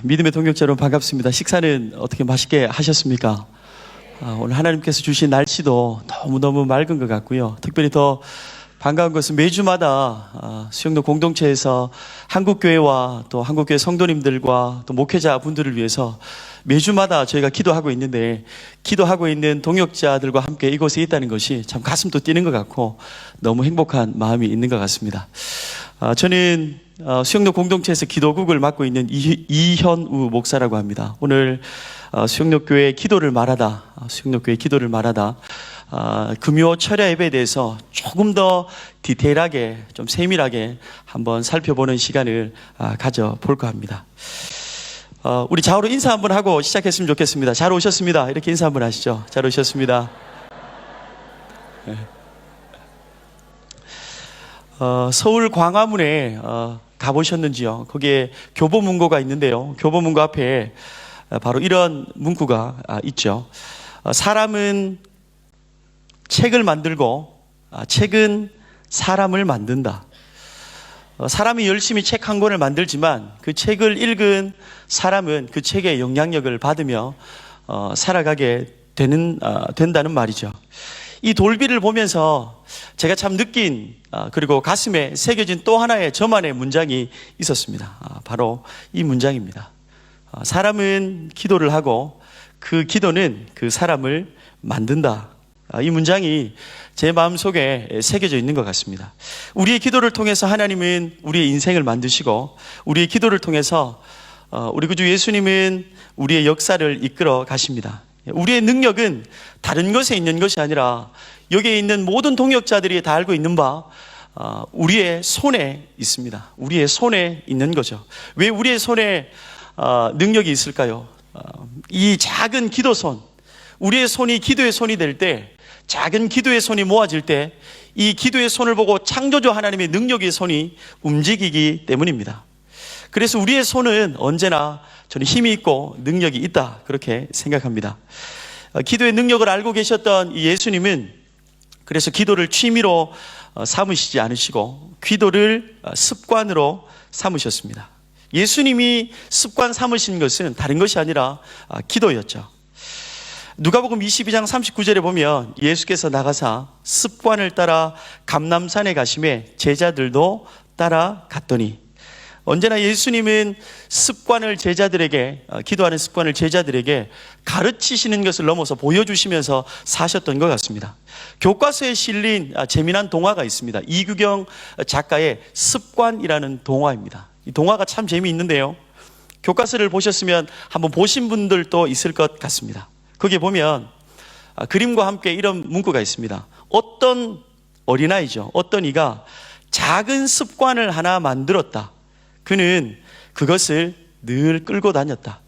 믿음의 동역자 여러분 반갑습니다. 식사는 어떻게 맛있게 하셨습니까? 오늘 하나님께서 주신 날씨도 너무너무 맑은 것 같고요. 특별히 더 반가운 것은 매주마다 수영로 공동체에서 한국교회와 또 한국교회 성도님들과 또 목회자분들을 위해서 매주마다 저희가 기도하고 있는데, 기도하고 있는 동역자들과 함께 이곳에 있다는 것이 참 가슴도 뛰는 것 같고 너무 행복한 마음이 있는 것 같습니다. 저는 수영로 공동체에서 기도국을 맡고 있는 이현우 목사라고 합니다. 오늘 수영로교회 기도를 말하다 금요 철야 예배에 대해서 조금 더 디테일하게, 좀 세밀하게 한번 살펴보는 시간을 가져볼까 합니다. 우리 좌우로 인사 한번 하고 시작했으면 좋겠습니다. 잘 오셨습니다. 이렇게 인사 한번 하시죠. 잘 오셨습니다. 서울 광화문에 가보셨는지요? 거기에 교보문고가 있는데요. 교보문고 앞에 바로 이런 문구가 있죠. 사람은 책을 만들고 책은 사람을 만든다. 사람이 열심히 책 한 권을 만들지만 그 책을 읽은 사람은 그 책의 영향력을 받으며 살아가게 된다는 말이죠. 이 돌비를 보면서 제가 참 느낀 그리고 가슴에 새겨진 또 하나의 저만의 문장이 있었습니다. 바로 이 문장입니다. 사람은 기도를 하고 그 기도는 그 사람을 만든다. 이 문장이 제 마음속에 새겨져 있는 것 같습니다. 우리의 기도를 통해서 하나님은 우리의 인생을 만드시고, 우리의 기도를 통해서 우리 구주 예수님은 우리의 역사를 이끌어 가십니다. 우리의 능력은 다른 것에 있는 것이 아니라 여기에 있는 모든 동역자들이 다 알고 있는 바 우리의 손에 있습니다. 우리의 손에 있는 거죠. 왜 우리의 손에 능력이 있을까요? 이 작은 기도손, 우리의 손이 기도의 손이 될 때, 작은 기도의 손이 모아질 때 이 기도의 손을 보고 창조주 하나님의 능력의 손이 움직이기 때문입니다. 그래서 우리의 손은 언제나 저는 힘이 있고 능력이 있다, 그렇게 생각합니다. 기도의 능력을 알고 계셨던 예수님은 그래서 기도를 취미로 삼으시지 않으시고 기도를 습관으로 삼으셨습니다. 예수님이 습관 삼으신 것은 다른 것이 아니라 기도였죠. 누가복음 22장 39절에 보면 예수께서 나가사 습관을 따라 감람산에 가심에 제자들도 따라갔더니, 언제나 예수님은 습관을 제자들에게, 기도하는 습관을 제자들에게 가르치시는 것을 넘어서 보여주시면서 사셨던 것 같습니다. 교과서에 실린 재미난 동화가 있습니다. 이규경 작가의 습관이라는 동화입니다. 이 동화가 참 재미있는데요, 교과서를 보셨으면 한번 보신 분들도 있을 것 같습니다. 거기에 보면 그림과 함께 이런 문구가 있습니다. 어떤 어린아이죠, 어떤 이가 작은 습관을 하나 만들었다. 그는 그것을 늘 끌고 다녔다.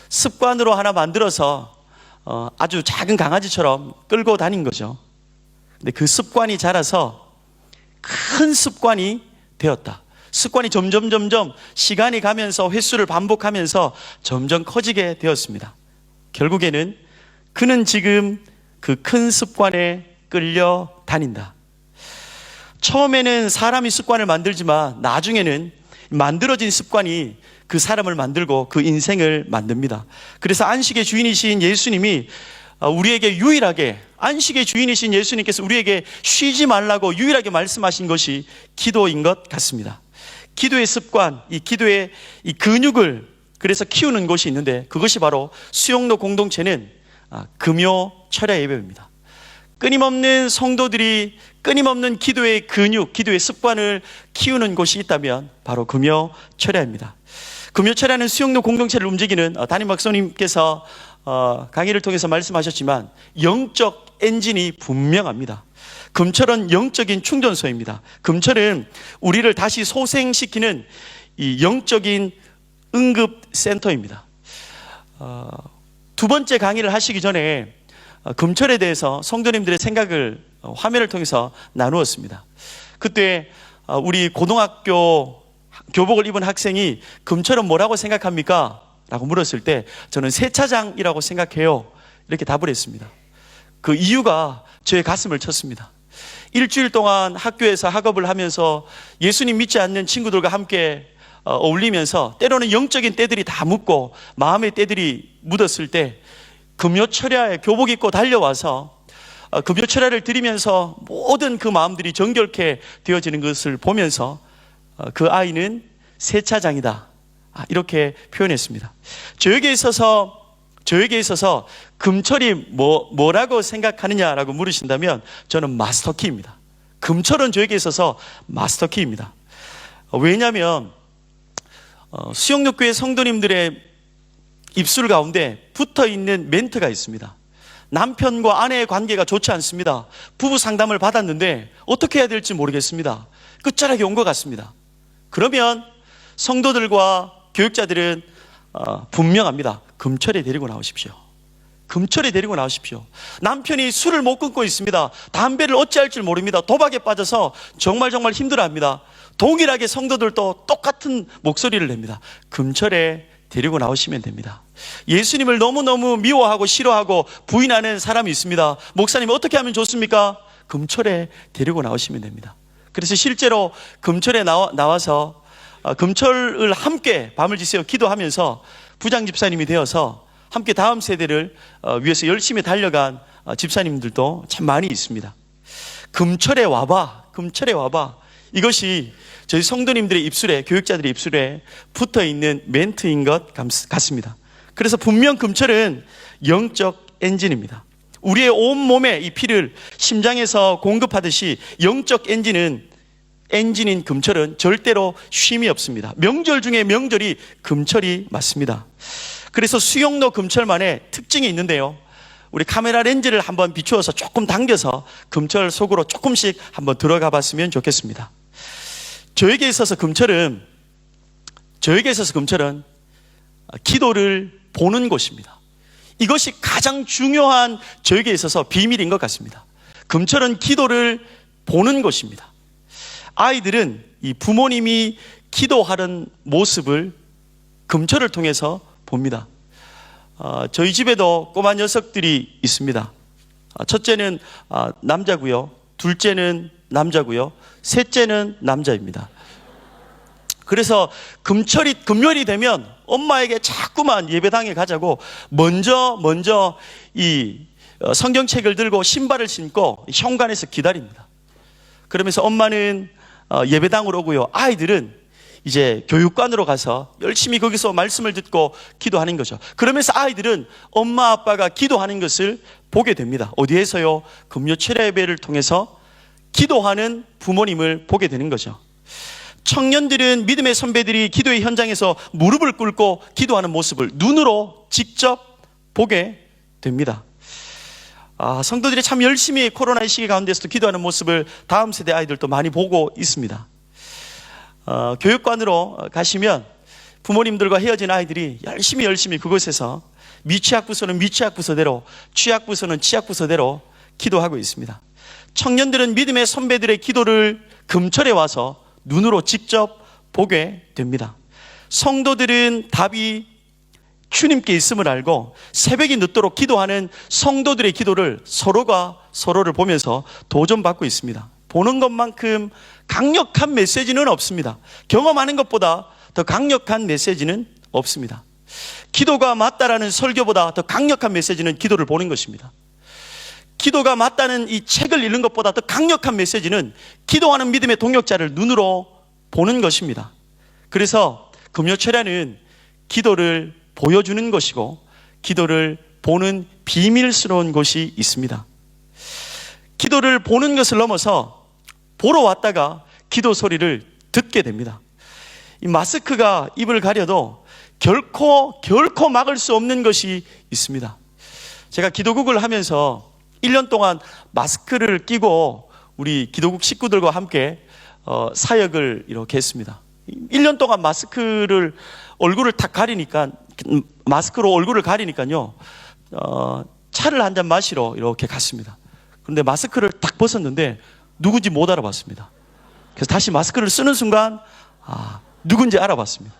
습관으로 하나 만들어서 아주 작은 강아지처럼 끌고 다닌 거죠. 근데 그 습관이 자라서 큰 습관이 되었다. 습관이 점점 시간이 가면서 횟수를 반복하면서 점점 커지게 되었습니다. 결국에는 그는 지금 그 큰 습관에 끌려 다닌다. 처음에는 사람이 습관을 만들지만 나중에는 만들어진 습관이 그 사람을 만들고 그 인생을 만듭니다. 그래서 안식의 주인이신 예수님이 우리에게 유일하게, 안식의 주인이신 예수님께서 우리에게 쉬지 말라고 유일하게 말씀하신 것이 기도인 것 같습니다. 기도의 습관, 이 기도의 이 근육을 그래서 키우는 것이 있는데, 그것이 바로 수영로 공동체는 금요 철야 예배입니다. 끊임없는 성도들이 끊임없는 기도의 근육, 기도의 습관을 키우는 곳이 있다면 바로 금요 철야입니다. 금요 철야는 수영로 공동체를 움직이는, 담임 목사님께서 강의를 통해서 말씀하셨지만 영적 엔진이 분명합니다. 금철은 영적인 충전소입니다. 금철은 우리를 다시 소생시키는 이 영적인 응급센터입니다. 두 번째 강의를 하시기 전에 금철에 대해서 성도님들의 생각을 화면을 통해서 나누었습니다. 그때 우리 고등학교 교복을 입은 학생이 금철은 뭐라고 생각합니까? 라고 물었을 때 저는 세차장이라고 생각해요, 이렇게 답을 했습니다. 그 이유가 저의 가슴을 쳤습니다. 일주일 동안 학교에서 학업을 하면서 예수님 믿지 않는 친구들과 함께 어울리면서 때로는 영적인 때들이 다 묻고 마음의 때들이 묻었을 때 금요철야에 교복 입고 달려와서 금요철야를 드리면서 모든 그 마음들이 정결케 되어지는 것을 보면서 그 아이는 세차장이다, 이렇게 표현했습니다. 저에게 있어서 금철이 뭐라고 생각하느냐라고 물으신다면 저는 마스터키입니다. 금철은 저에게 있어서 마스터키입니다. 왜냐하면 수영역교회 성도님들의 입술 가운데 붙어있는 멘트가 있습니다. 남편과 아내의 관계가 좋지 않습니다. 부부 상담을 받았는데 어떻게 해야 될지 모르겠습니다. 끝자락에 온 것 같습니다. 그러면 성도들과 교육자들은 분명합니다. 금철에 데리고 나오십시오. 금철에 데리고 나오십시오. 남편이 술을 못 끊고 있습니다. 담배를 어찌할 줄 모릅니다. 도박에 빠져서 정말 힘들어합니다. 동일하게 성도들도 똑같은 목소리를 냅니다. 금철에 데리고 나오시면 됩니다. 예수님을 너무너무 미워하고 싫어하고 부인하는 사람이 있습니다. 목사님 어떻게 하면 좋습니까? 금철에 데리고 나오시면 됩니다. 그래서 실제로 금철에 나와서 금철을 함께 밤을 지새워 기도하면서 부장 집사님이 되어서 함께 다음 세대를 위해서 열심히 달려간 집사님들도 참 많이 있습니다. 금철에 와봐, 금철에 와봐. 이것이 저희 성도님들의 입술에, 교육자들의 입술에 붙어있는 멘트인 것 같습니다. 그래서 분명 금철은 영적 엔진입니다. 우리의 온몸에 이 피를 심장에서 공급하듯이 영적 엔진인 금철은 절대로 쉼이 없습니다. 명절 중에 명절이 금철이 맞습니다. 그래서 수영로 금철만의 특징이 있는데요, 우리 카메라 렌즈를 한번 비추어서 조금 당겨서 금철 속으로 조금씩 한번 들어가 봤으면 좋겠습니다. 저에게 있어서 금철은 기도를 보는 곳입니다. 이것이 가장 중요한 저에게 있어서 비밀인 것 같습니다. 금철은 기도를 보는 곳입니다. 아이들은 이 부모님이 기도하는 모습을 금철을 통해서 봅니다. 저희 집에도 꼬마 녀석들이 있습니다. 첫째는 남자고요, 둘째는 남자고요, 셋째는 남자입니다. 그래서 금요일이 되면 엄마에게 자꾸만 예배당에 가자고 먼저 이 성경책을 들고 신발을 신고 현관에서 기다립니다. 그러면서 엄마는 예배당으로 오고요, 아이들은 이제 교육관으로 가서 열심히 거기서 말씀을 듣고 기도하는 거죠. 그러면서 아이들은 엄마 아빠가 기도하는 것을 보게 됩니다. 어디에서요? 금요철야 예배를 통해서 기도하는 부모님을 보게 되는 거죠. 청년들은 믿음의 선배들이 기도의 현장에서 무릎을 꿇고 기도하는 모습을 눈으로 직접 보게 됩니다. 성도들이 참 열심히 코로나의 시기 가운데서도 기도하는 모습을 다음 세대 아이들도 많이 보고 있습니다. 교육관으로 가시면 부모님들과 헤어진 아이들이 열심히 그곳에서 미취학부서는 미취학부서대로, 취학부서는 취학부서대로 기도하고 있습니다. 청년들은 믿음의 선배들의 기도를 금철에 와서 눈으로 직접 보게 됩니다. 성도들은 답이 주님께 있음을 알고 새벽이 늦도록 기도하는 성도들의 기도를 서로가 서로를 보면서 도전받고 있습니다. 보는 것만큼 강력한 메시지는 없습니다. 경험하는 것보다 더 강력한 메시지는 없습니다. 기도가 맞다라는 설교보다 더 강력한 메시지는 기도를 보는 것입니다. 기도가 맞다는 이 책을 읽는 것보다 더 강력한 메시지는 기도하는 믿음의 동역자를 눈으로 보는 것입니다. 그래서 금요철야는 기도를 보여주는 것이고 기도를 보는 비밀스러운 곳이 있습니다. 기도를 보는 것을 넘어서 보러 왔다가 기도 소리를 듣게 됩니다. 이 마스크가 입을 가려도 결코 막을 수 없는 것이 있습니다. 제가 기도국을 하면서 1년 동안 마스크를 끼고 우리 기도국 식구들과 함께 사역을 이렇게 했습니다. 1년 동안 얼굴을 탁 가리니까, 마스크로 얼굴을 가리니까요, 차를 한 잔 마시러 이렇게 갔습니다. 그런데 마스크를 딱 벗었는데 누군지 못 알아봤습니다. 그래서 다시 마스크를 쓰는 순간 누군지 알아봤습니다.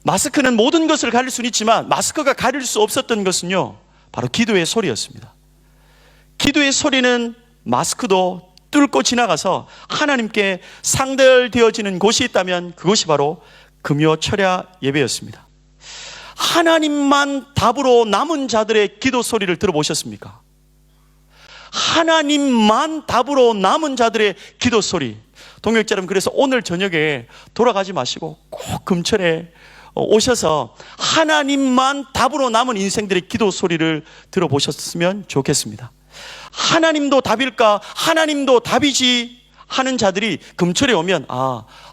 마스크는 모든 것을 가릴 수는 있지만 마스크가 가릴 수 없었던 것은요, 바로 기도의 소리였습니다. 기도의 소리는 마스크도 뚫고 지나가서 하나님께 상달되어지는 곳이 있다면 그곳이 바로 금요 철야 예배였습니다. 하나님만 답으로 남은 자들의 기도 소리를 들어보셨습니까? 하나님만 답으로 남은 자들의 기도 소리. 동역자 여러분, 그래서 오늘 저녁에 돌아가지 마시고 꼭 금철에 오셔서 하나님만 답으로 남은 인생들의 기도 소리를 들어보셨으면 좋겠습니다. 하나님도 답일까? 하나님도 답이지 하는 자들이 금철에 오면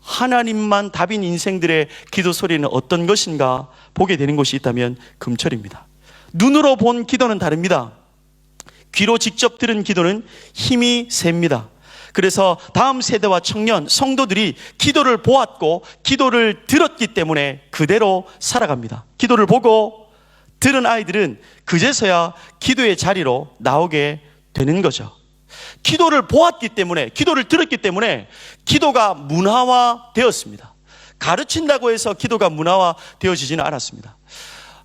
하나님만 답인 인생들의 기도 소리는 어떤 것인가 보게 되는 곳이 있다면 금철입니다. 눈으로 본 기도는 다릅니다. 귀로 직접 들은 기도는 힘이 셉니다. 그래서 다음 세대와 청년, 성도들이 기도를 보았고 기도를 들었기 때문에 그대로 살아갑니다. 기도를 보고 들은 아이들은 그제서야 기도의 자리로 나오게 되는 거죠. 기도를 보았기 때문에, 기도를 들었기 때문에 기도가 문화화 되었습니다. 가르친다고 해서 기도가 문화화 되어지지는 않았습니다.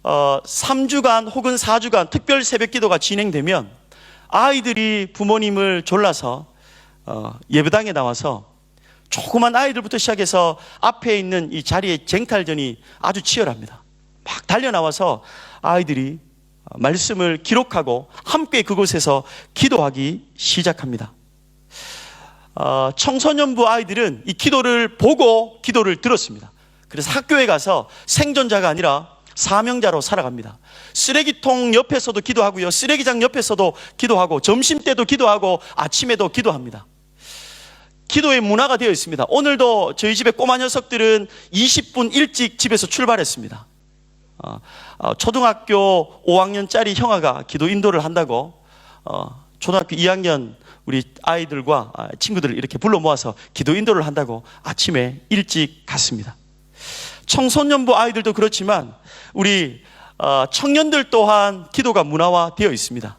3주간 혹은 4주간 특별 새벽 기도가 진행되면 아이들이 부모님을 졸라서 예배당에 나와서 조그만 아이들부터 시작해서 앞에 있는 이 자리의 쟁탈전이 아주 치열합니다. 막 달려나와서 아이들이 말씀을 기록하고 함께 그곳에서 기도하기 시작합니다. 청소년부 아이들은 이 기도를 보고 기도를 들었습니다. 그래서 학교에 가서 생존자가 아니라 사명자로 살아갑니다. 쓰레기통 옆에서도 기도하고요, 쓰레기장 옆에서도 기도하고, 점심때도 기도하고, 아침에도 기도합니다. 기도의 문화가 되어 있습니다. 오늘도 저희 집의 꼬마 녀석들은 20분 일찍 집에서 출발했습니다. 초등학교 5학년짜리 형아가 기도 인도를 한다고 초등학교 2학년 우리 아이들과 친구들을 이렇게 불러 모아서 기도 인도를 한다고 아침에 일찍 갔습니다. 청소년부 아이들도 그렇지만 우리 청년들 또한 기도가 문화화 되어 있습니다.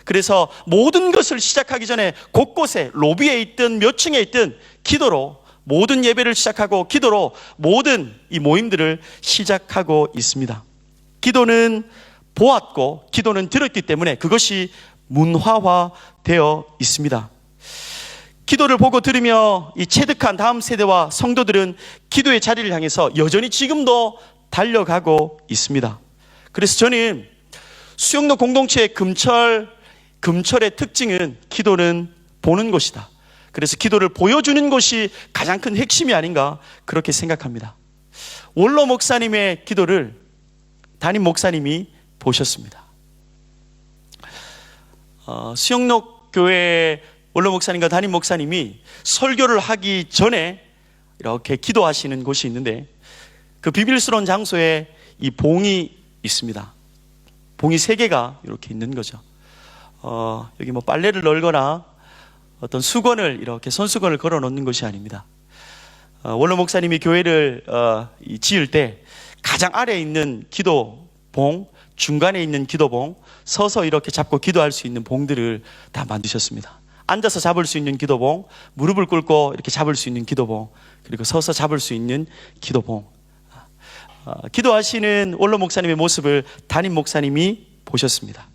그래서 모든 것을 시작하기 전에 곳곳에 로비에 있든 몇 층에 있든 기도로 모든 예배를 시작하고 기도로 모든 이 모임들을 시작하고 있습니다. 기도는 보았고 기도는 들었기 때문에 그것이 문화화 되어 있습니다. 기도를 보고 들으며 이 체득한 다음 세대와 성도들은 기도의 자리를 향해서 여전히 지금도 달려가고 있습니다. 그래서 저는 수영로 공동체의 금철의 특징은 기도는 보는 것이다. 그래서 기도를 보여주는 것이 가장 큰 핵심이 아닌가 그렇게 생각합니다. 원로 목사님의 기도를 담임 목사님이 보셨습니다. 수영록 교회 원로 목사님과 담임 목사님이 설교를 하기 전에 이렇게 기도하시는 곳이 있는데 그 비밀스러운 장소에 이 봉이 있습니다. 봉이 3개가 이렇게 있는 거죠. 여기 뭐 빨래를 널거나 어떤 수건을 이렇게 손수건을 걸어 놓는 것이 아닙니다. 원로 목사님이 교회를 지을 때 가장 아래에 있는 기도봉, 중간에 있는 기도봉, 서서 이렇게 잡고 기도할 수 있는 봉들을 다 만드셨습니다. 앉아서 잡을 수 있는 기도봉, 무릎을 꿇고 이렇게 잡을 수 있는 기도봉, 그리고 서서 잡을 수 있는 기도봉. 기도하시는 원로 목사님의 모습을 담임 목사님이 보셨습니다.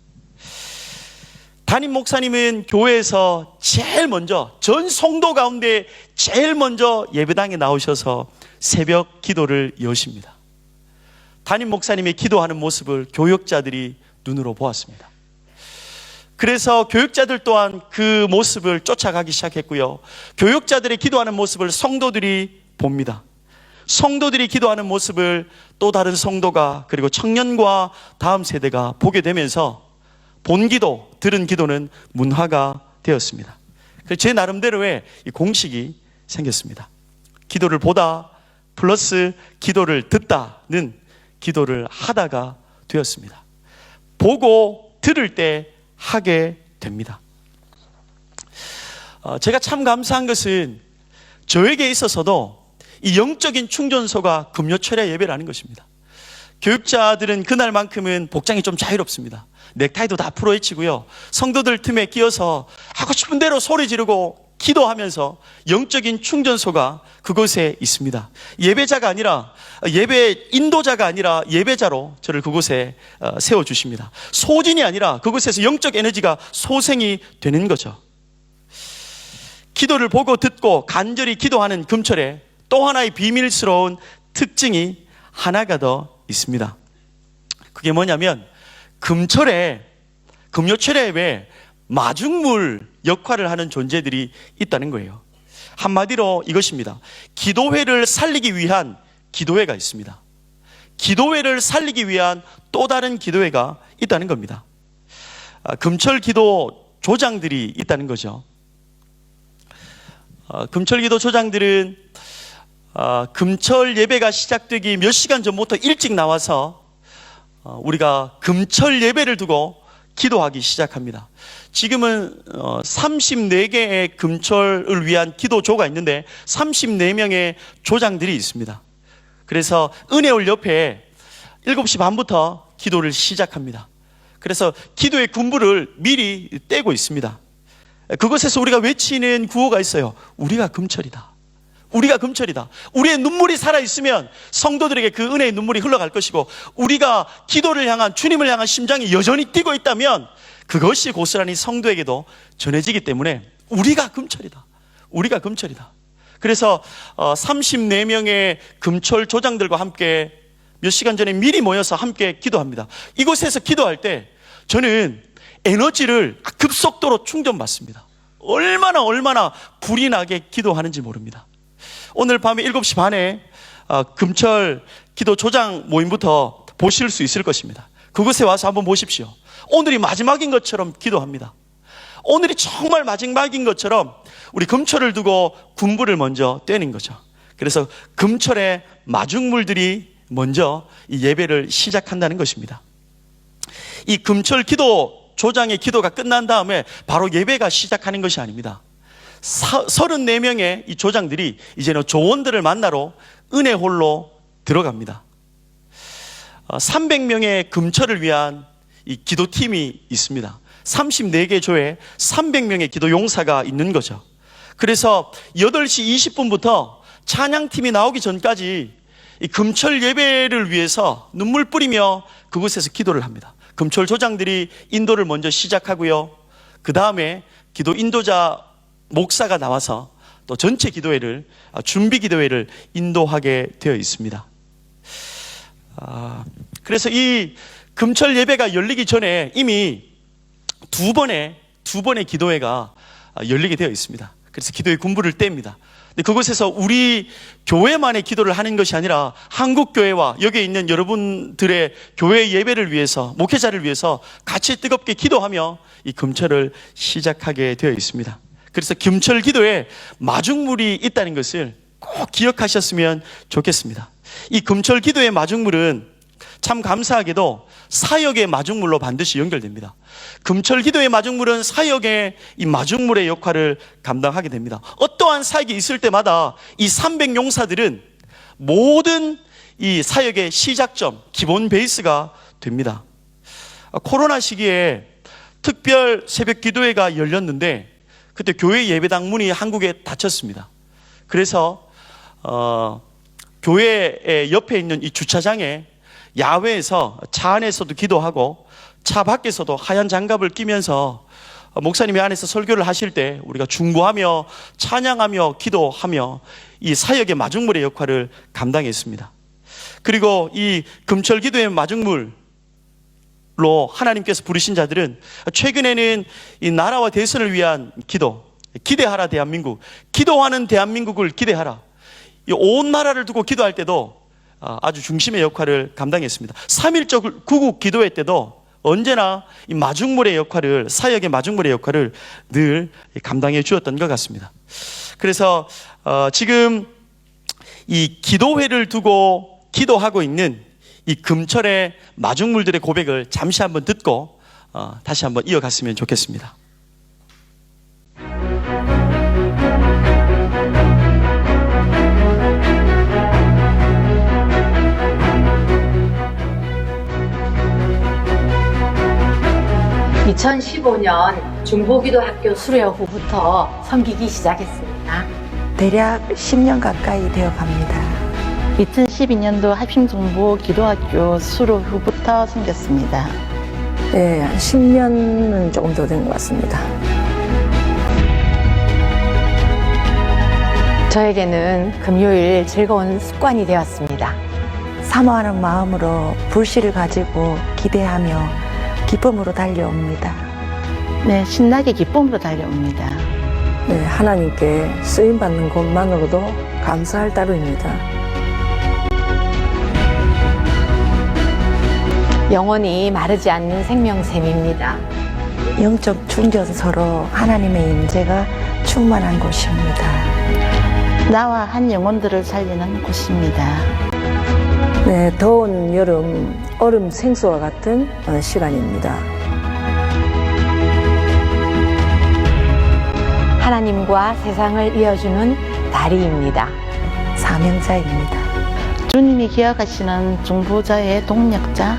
담임 목사님은 교회에서 제일 먼저, 전 성도 가운데 제일 먼저 예배당에 나오셔서 새벽 기도를 여십니다. 담임 목사님의 기도하는 모습을 교역자들이 눈으로 보았습니다. 그래서 교역자들 또한 그 모습을 쫓아가기 시작했고요, 교역자들의 기도하는 모습을 성도들이 봅니다. 성도들이 기도하는 모습을 또 다른 성도가, 그리고 청년과 다음 세대가 보게 되면서 본 기도, 들은 기도는 문화가 되었습니다. 그래서 제 나름대로의 이 공식이 생겼습니다. 기도를 보다 플러스 기도를 듣다는 기도를 하다가 되었습니다. 보고 들을 때 하게 됩니다. 제가 참 감사한 것은 저에게 있어서도 이 영적인 충전소가 금요철야 예배라는 것입니다. 교육자들은 그날만큼은 복장이 좀 자유롭습니다. 넥타이도 다 풀어헤치고요, 성도들 틈에 끼어서 하고 싶은 대로 소리 지르고 기도하면서 영적인 충전소가 그곳에 있습니다. 예배자가 아니라, 예배 인도자가 아니라 예배자로 저를 그곳에 세워주십니다. 소진이 아니라 그곳에서 영적 에너지가 소생이 되는 거죠. 기도를 보고 듣고 간절히 기도하는 금철에 또 하나의 비밀스러운 특징이 하나가 더 있습니다. 그게 뭐냐면 금요철에 왜 마중물 역할을 하는 존재들이 있다는 거예요. 한마디로 이것입니다. 기도회를 살리기 위한 기도회가 있습니다. 기도회를 살리기 위한 또 다른 기도회가 있다는 겁니다. 금철 기도 조장들이 있다는 거죠. 금철 기도 조장들은 금철 예배가 시작되기 몇 시간 전부터 일찍 나와서 우리가 금철 예배를 두고 기도하기 시작합니다. 지금은 34개의 금철을 위한 기도조가 있는데 34명의 조장들이 있습니다. 그래서 은혜올 옆에 7시 반부터 기도를 시작합니다. 그래서 기도의 군부를 미리 떼고 있습니다. 그것에서 우리가 외치는 구호가 있어요. 우리가 금철이다. 우리가 금철이다. 우리의 눈물이 살아있으면 성도들에게 그 은혜의 눈물이 흘러갈 것이고, 우리가 기도를 향한, 주님을 향한 심장이 여전히 뛰고 있다면 그것이 고스란히 성도에게도 전해지기 때문에 우리가 금철이다. 우리가 금철이다. 그래서 34명의 금철 조장들과 함께 몇 시간 전에 미리 모여서 함께 기도합니다. 이곳에서 기도할 때 저는 에너지를 급속도로 충전받습니다. 얼마나 불이 나게 기도하는지 모릅니다. 오늘 밤에 7시 반에 금철 기도 조장 모임부터 보실 수 있을 것입니다. 그곳에 와서 한번 보십시오. 오늘이 마지막인 것처럼 기도합니다. 오늘이 정말 마지막인 것처럼 우리 금철을 두고 군부를 먼저 떼는 거죠. 그래서 금철의 마중물들이 먼저 이 예배를 시작한다는 것입니다. 이 금철 기도 조장의 기도가 끝난 다음에 바로 예배가 시작하는 것이 아닙니다. 34명의 이 조장들이 이제는 조원들을 만나러 은혜홀로 들어갑니다. 300명의 금철을 위한 이 기도팀이 있습니다. 34개 조에 300명의 기도 용사가 있는 거죠. 그래서 8시 20분부터 찬양팀이 나오기 전까지 이 금철 예배를 위해서 눈물 뿌리며 그곳에서 기도를 합니다. 금철 조장들이 인도를 먼저 시작하고요. 그 다음에 기도 인도자 목사가 나와서 또 전체 기도회를, 준비 기도회를 인도하게 되어 있습니다. 그래서 이 금철 예배가 열리기 전에 이미 두 번의 기도회가 열리게 되어 있습니다. 그래서 기도의 군부를 뗍니다. 근데 그곳에서 우리 교회만의 기도를 하는 것이 아니라 한국교회와 여기에 있는 여러분들의 교회 예배를 위해서, 목회자를 위해서 같이 뜨겁게 기도하며 이 금철을 시작하게 되어 있습니다. 그래서 금철 기도에 마중물이 있다는 것을 꼭 기억하셨으면 좋겠습니다. 이 금철 기도의 마중물은 참 감사하게도 사역의 마중물로 반드시 연결됩니다. 금철 기도의 마중물은 사역의 이 마중물의 역할을 감당하게 됩니다. 어떠한 사역이 있을 때마다 이 300용사들은 모든 이 사역의 시작점, 기본 베이스가 됩니다. 코로나 시기에 특별 새벽 기도회가 열렸는데 그때 교회 예배당 문이 한국에 닫혔습니다. 그래서 교회 옆에 있는 이 주차장에 야외에서 차 안에서도 기도하고 차 밖에서도 하얀 장갑을 끼면서 목사님이 안에서 설교를 하실 때 우리가 중보하며 찬양하며 기도하며 이 사역의 마중물의 역할을 감당했습니다. 그리고 이 금철 기도의 마중물로 하나님께서 부르신 자들은 최근에는 이 나라와 대선을 위한 기대하라 대한민국, 기도하는 대한민국을 기대하라, 이 온 나라를 두고 기도할 때도 아주 중심의 역할을 감당했습니다. 3.1절 구국 기도회 때도 언제나 이 마중물의 역할을, 사역의 마중물의 역할을 늘 감당해 주었던 것 같습니다. 그래서 지금 이 기도회를 두고 기도하고 있는 이 금철의 마중물들의 고백을 잠시 한번 듣고 다시 한번 이어갔으면 좋겠습니다. 2015년 중보기도학교 수료 후부터 섬기기 시작했습니다. 대략 10년 가까이 되어 갑니다. 2012년도 합심중보 기도학교 수료 후부터 섬겼습니다. 네, 한 10년은 조금 더 된 것 같습니다. 저에게는 금요일 즐거운 습관이 되었습니다. 사모하는 마음으로 불씨를 가지고 기대하며 기쁨으로 달려옵니다. 네, 신나게 기쁨으로 달려옵니다. 네, 하나님께 쓰임받는 것만으로도 감사할 따름입니다. 영원히 마르지 않는 생명샘입니다. 영적 충전소로 하나님의 임재가 충만한 곳입니다. 나와 한 영혼들을 살리는 곳입니다. 네, 더운 여름 얼음 생수와 같은 시간입니다. 하나님과 세상을 이어주는 다리입니다. 사명자입니다. 주님이 기억하시는 중보자의 동력자,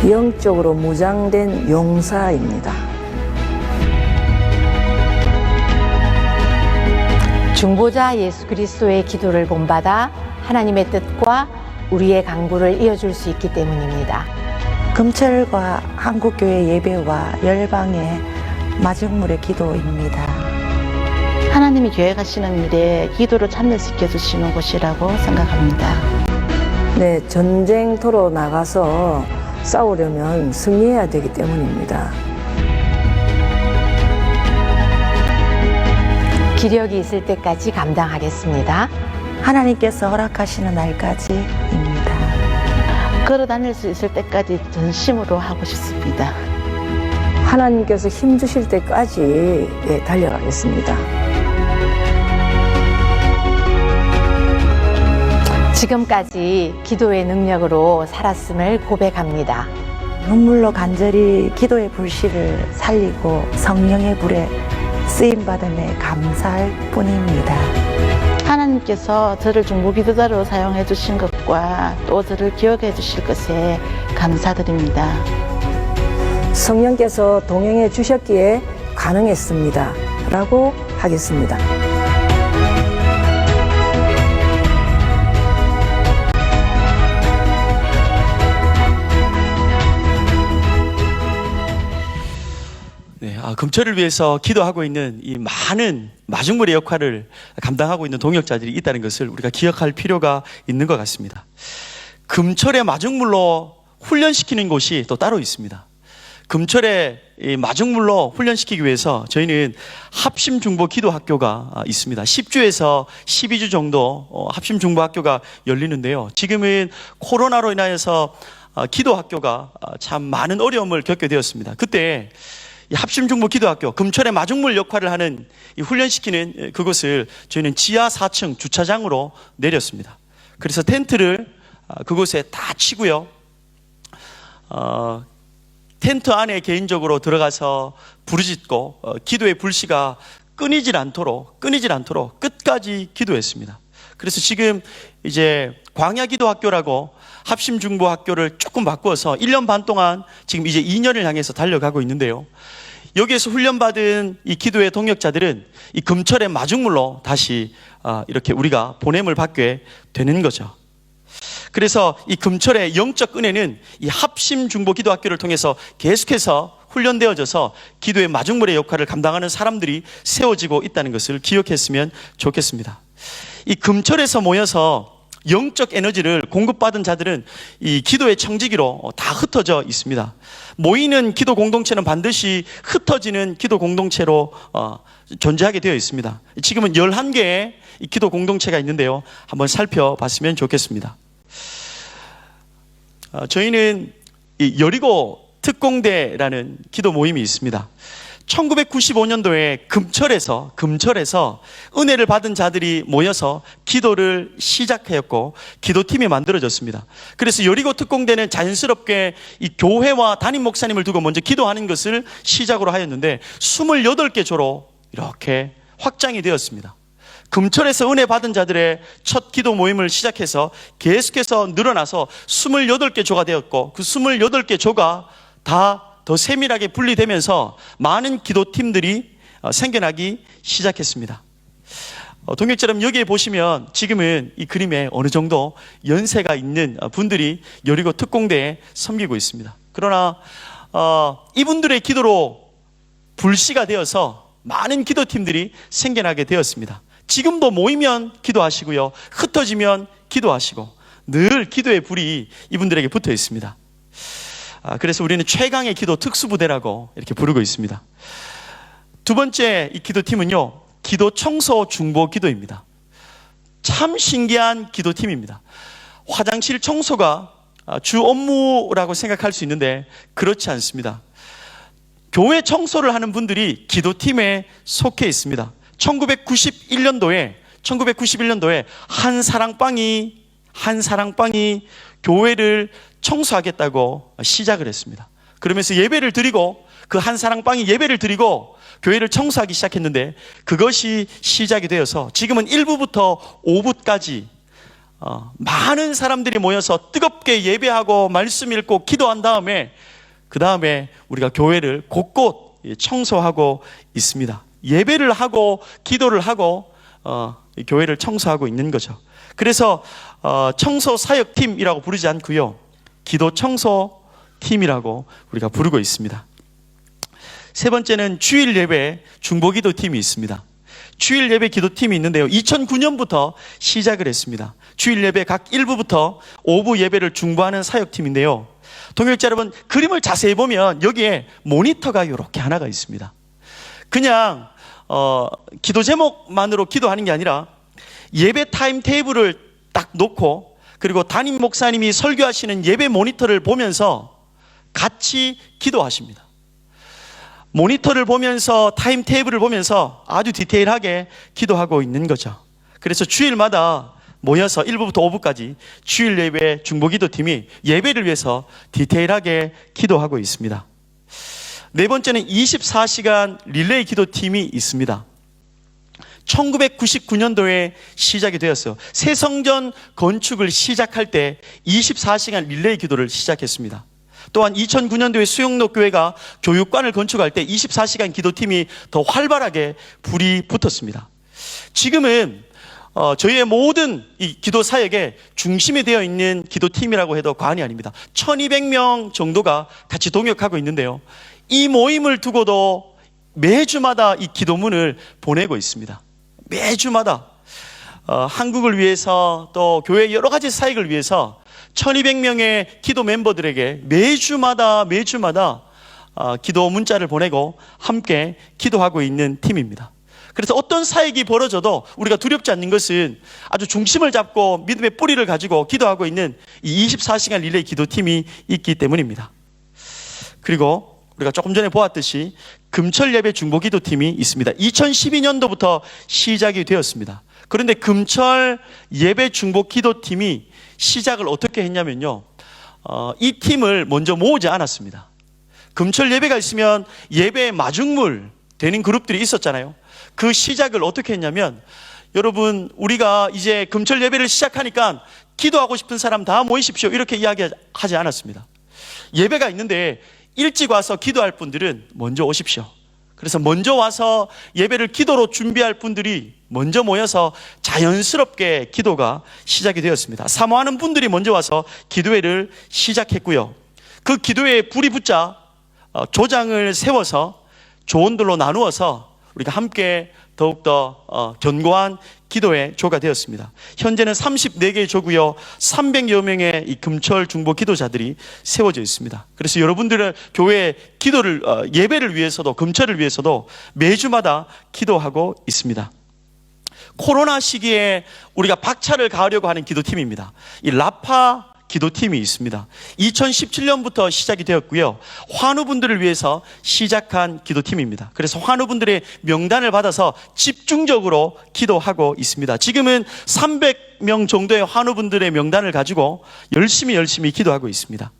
영적으로 무장된 용사입니다. 중보자 예수 그리스도의 기도를 본받아 하나님의 뜻과 우리의 강구를 이어줄 수 있기 때문입니다. 금철과 한국교회 예배와 열방의 마중물의 기도입니다. 하나님이 계획하시는 일에 기도를 참여시켜 주시는 곳이라고 생각합니다. 네, 전쟁터로 나가서 싸우려면 승리해야 되기 때문입니다. 기력이 있을 때까지 감당하겠습니다. 하나님께서 허락하시는 날까지입니다. 걸어 다닐 수 있을 때까지 전심으로 하고 싶습니다. 하나님께서 힘 주실 때까지 달려가겠습니다. 지금까지 기도의 능력으로 살았음을 고백합니다. 눈물로 간절히 기도의 불씨를 살리고 성령의 불에 쓰임받음에 감사할 뿐입니다. 하나님께서 저를 중보기도자로 사용해 주신 것과 또 저를 기억해 주실 것에 감사드립니다. 성령께서 동행해 주셨기에 가능했습니다. 라고 하겠습니다. 네, 금철을 위해서 기도하고 있는 이 많은 마중물의 역할을 감당하고 있는 동역자들이 있다는 것을 우리가 기억할 필요가 있는 것 같습니다. 금철의 마중물로 훈련시키는 곳이 또 따로 있습니다. 금철의 이 마중물로 훈련시키기 위해서 저희는 합심중보 기도학교가 있습니다. 10주에서 12주 정도 합심중보학교가 열리는데요. 지금은 코로나로 인하여서 기도학교가 참 많은 어려움을 겪게 되었습니다. 그때 이 합심중보 기도학교 금철의 마중물 역할을 하는 이 훈련시키는 그곳을 저희는 지하 4층 주차장으로 내렸습니다. 그래서 텐트를 그곳에 다 치고요. 텐트 안에 개인적으로 들어가서 부르짖고 기도의 불씨가 끊이질 않도록 끝까지 기도했습니다. 그래서 지금 이제 광야기도학교라고 합심중보학교를 조금 바꾸어서 1년 반 동안 지금 이제 2년을 향해서 달려가고 있는데요. 여기에서 훈련받은 이 기도의 동역자들은 이 금철의 마중물로 다시 이렇게 우리가 보냄을 받게 되는 거죠. 그래서 이 금철의 영적 은혜는 이 합심중보 기도학교를 통해서 계속해서 훈련되어져서 기도의 마중물의 역할을 감당하는 사람들이 세워지고 있다는 것을 기억했으면 좋겠습니다. 이 금철에서 모여서 영적 에너지를 공급받은 자들은 이 기도의 청지기로 다 흩어져 있습니다. 모이는 기도 공동체는 반드시 흩어지는 기도 공동체로 존재하게 되어 있습니다. 지금은 11개의 이 기도 공동체가 있는데요. 한번 살펴봤으면 좋겠습니다. 저희는 이 여리고 특공대라는 기도 모임이 있습니다. 1995년도에 금철에서 은혜를 받은 자들이 모여서 기도를 시작하였고 기도팀이 만들어졌습니다. 그래서 여리고 특공대는 자연스럽게 이 교회와 담임 목사님을 두고 먼저 기도하는 것을 시작으로 하였는데 28개 조로 이렇게 확장이 되었습니다. 금철에서 은혜 받은 자들의 첫 기도 모임을 시작해서 계속해서 늘어나서 28개 조가 되었고 그 28개 조가 다 더 세밀하게 분리되면서 많은 기도팀들이 생겨나기 시작했습니다. 동역자님 여기에 보시면 지금은 이 그림에 어느 정도 연세가 있는 분들이 여리고 특공대에 섬기고 있습니다. 그러나 이분들의 기도로 불씨가 되어서 많은 기도팀들이 생겨나게 되었습니다. 지금도 모이면 기도하시고요, 흩어지면 기도하시고 늘 기도의 불이 이분들에게 붙어 있습니다. 그래서 우리는 최강의 기도 특수부대라고 이렇게 부르고 있습니다. 두 번째 이 기도팀은요, 기도 청소 중보 기도입니다. 참 신기한 기도팀입니다. 화장실 청소가 주 업무라고 생각할 수 있는데 그렇지 않습니다. 교회 청소를 하는 분들이 기도팀에 속해 있습니다. 1991년도에 한 사랑방이 교회를 청소하겠다고 시작을 했습니다. 그러면서 예배를 드리고, 그 한 사랑방이 예배를 드리고 교회를 청소하기 시작했는데, 그것이 시작이 되어서 지금은 1부부터 5부까지 많은 사람들이 모여서 뜨겁게 예배하고 말씀 읽고 기도한 다음에, 그 다음에 우리가 교회를 곳곳 청소하고 있습니다. 예배를 하고 기도를 하고 교회를 청소하고 있는 거죠. 그래서 청소 사역팀이라고 부르지 않고요, 기도 청소 팀이라고 우리가 부르고 있습니다. 세 번째는 주일 예배 중보기도 팀이 있습니다. 주일 예배 기도팀이 있는데요, 2009년부터 시작을 했습니다. 주일 예배 각 1부부터 5부 예배를 중보하는 사역팀인데요, 동역자 여러분, 그림을 자세히 보면 여기에 모니터가 이렇게 하나가 있습니다. 그냥 기도 제목만으로 기도하는 게 아니라 예배 타임 테이블을 딱 놓고, 그리고 담임 목사님이 설교하시는 예배 모니터를 보면서 같이 기도하십니다. 모니터를 보면서, 타임 테이블을 보면서 아주 디테일하게 기도하고 있는 거죠. 그래서 주일마다 모여서 1부부터 5부까지 주일 예배 중보기도팀이 예배를 위해서 디테일하게 기도하고 있습니다. 네 번째는 24시간 릴레이 기도팀이 있습니다. 1999년도에 시작이 되었어요. 새 성전 건축을 시작할 때 24시간 릴레이 기도를 시작했습니다. 또한 2009년도에 수영록 교회가 교육관을 건축할 때 24시간 기도팀이 더 활발하게 불이 붙었습니다. 지금은 저희의 모든 이 기도 사역의 중심이 되어 있는 기도팀이라고 해도 과언이 아닙니다. 1200명 정도가 같이 동역하고 있는데요, 이 모임을 두고도 매주마다 이 기도문을 보내고 있습니다. 매주마다 한국을 위해서, 또 교회 여러 가지 사역을 위해서 1200명의 기도 멤버들에게 매주마다 기도 문자를 보내고 함께 기도하고 있는 팀입니다. 그래서 어떤 사역이 벌어져도 우리가 두렵지 않는 것은 아주 중심을 잡고 믿음의 뿌리를 가지고 기도하고 있는 이 24시간 릴레이 기도팀이 있기 때문입니다. 그리고 우리가 조금 전에 보았듯이 금철 예배 중보 기도팀이 있습니다. 2012년도부터 시작이 되었습니다. 그런데 금철 예배 중보 기도팀이 시작을 어떻게 했냐면요, 이 팀을 먼저 모으지 않았습니다. 금철 예배가 있으면 예배의 마중물 되는 그룹들이 있었잖아요. 그 시작을 어떻게 했냐면, 여러분, 우리가 이제 금철 예배를 시작하니까 기도하고 싶은 사람 다 모이십시오, 이렇게 이야기하지 않았습니다. 예배가 있는데 일찍 와서 기도할 분들은 먼저 오십시오. 그래서 먼저 와서 예배를 기도로 준비할 분들이 먼저 모여서 자연스럽게 기도가 시작이 되었습니다. 사모하는 분들이 먼저 와서 기도회를 시작했고요, 그 기도회에 불이 붙자 조장을 세워서 조원들로 나누어서 우리가 함께 더욱더 견고한 기도의 조가 되었습니다. 현재는 34개의 조고요, 300여 명의 이 금철 중보 기도자들이 세워져 있습니다. 그래서 여러분들의 교회 기도를, 예배를 위해서도, 금철을 위해서도 매주마다 기도하고 있습니다. 코로나 시기에 우리가 박차를 가하려고 하는 기도팀입니다. 이 라파 기도팀이 있습니다. 2017년부터 시작이 되었고요, 환우분들을 위해서 시작한 기도팀입니다. 그래서 환우분들의 명단을 받아서 집중적으로 기도하고 있습니다. 지금은 300명 정도의 환우분들의 명단을 가지고 열심히 기도하고 있습니다.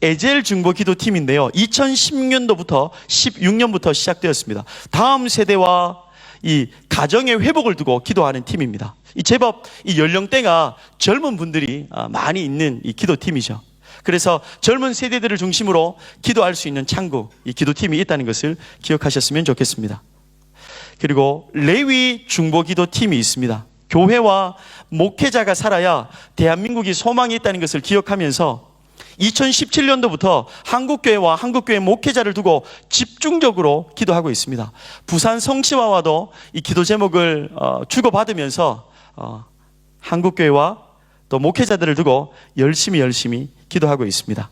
에젤 중보 기도팀인데요, 2010년도부터 16년부터 시작되었습니다. 다음 세대와 이 가정의 회복을 두고 기도하는 팀입니다. 이 제법 이 연령대가 젊은 분들이 많이 있는 이 기도팀이죠. 그래서 젊은 세대들을 중심으로 기도할 수 있는 창구, 이 기도팀이 있다는 것을 기억하셨으면 좋겠습니다. 그리고 레위 중보 기도팀이 있습니다. 교회와 목회자가 살아야 대한민국이 소망이 있다는 것을 기억하면서 2017년도부터 한국교회와 한국교회 목회자를 두고 집중적으로 기도하고 있습니다. 부산 성취와와도 이 기도 제목을 주고받으면서 한국교회와 또 목회자들을 두고 열심히 기도하고 있습니다.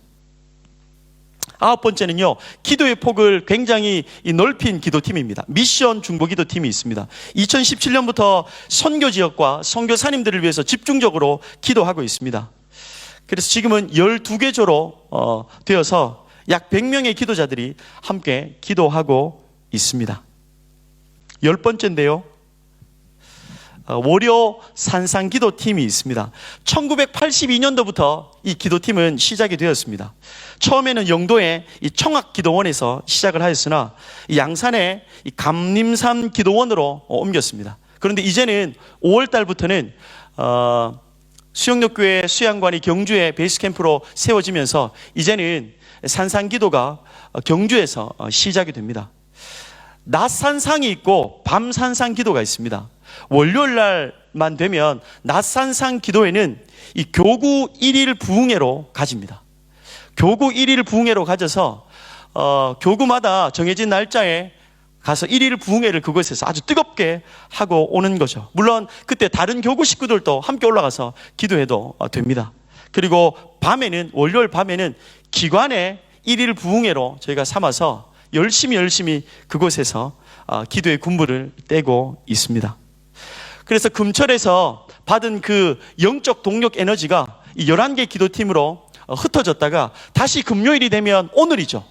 9번째는요, 기도의 폭을 굉장히 넓힌 기도팀입니다. 미션 중보기도팀이 있습니다. 2017년부터 선교 지역과 선교사님들을 위해서 집중적으로 기도하고 있습니다. 그래서 지금은 12개조로 되어서 약 100명의 기도자들이 함께 기도하고 있습니다. 10번째인데요, 월요 산상기도팀이 있습니다. 1982년도부터 이 기도팀은 시작이 되었습니다. 처음에는 영도의 이 청학기도원에서 시작을 하였으나 이 양산의 이 감림산 기도원으로 옮겼습니다. 그런데 이제는 5월 달부터는 수영역교회 수양관이 경주에 베이스캠프로 세워지면서 이제는 산상기도가 경주에서 시작이 됩니다. 낮 산상이 있고 밤 산상 기도가 있습니다. 월요일 날만 되면 낮 산상 기도회는 이 교구 1일 부흥회로 가집니다. 교구 1일 부흥회로 가져서 교구마다 정해진 날짜에 가서 1일 부흥회를 그곳에서 아주 뜨겁게 하고 오는 거죠. 물론 그때 다른 교구 식구들도 함께 올라가서 기도해도 됩니다. 그리고 밤에는, 월요일 밤에는 기관의 1일 부흥회로 저희가 삼아서 열심히 그곳에서 기도의 군부를 떼고 있습니다. 그래서 금철에서 받은 그 영적 동력 에너지가 이 11개 기도팀으로 흩어졌다가 다시 금요일이 되면 오늘이죠.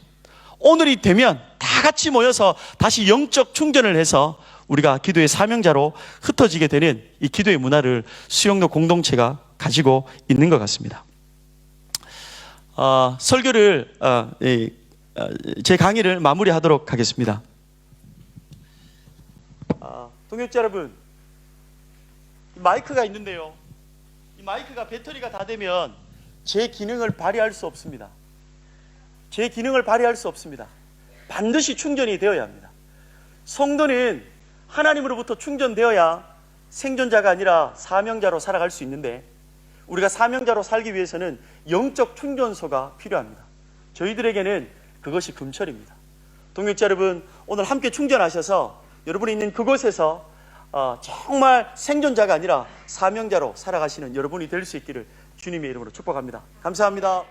오늘이 되면 다 같이 모여서 다시 영적 충전을 해서 우리가 기도의 사명자로 흩어지게 되는 이 기도의 문화를 수영로 공동체가 가지고 있는 것 같습니다. 설교를 제 강의를 마무리하도록 하겠습니다. 동역자 여러분, 마이크가 있는데요, 이 마이크가 배터리가 다 되면 제 기능을 발휘할 수 없습니다. 제 기능을 발휘할 수 없습니다. 반드시 충전이 되어야 합니다. 성도는 하나님으로부터 충전되어야 생존자가 아니라 사명자로 살아갈 수 있는데, 우리가 사명자로 살기 위해서는 영적 충전소가 필요합니다. 저희들에게는 그것이 금철입니다. 동역자 여러분, 오늘 함께 충전하셔서 여러분이 있는 그곳에서 정말 생존자가 아니라 사명자로 살아가시는 여러분이 될 수 있기를 주님의 이름으로 축복합니다. 감사합니다.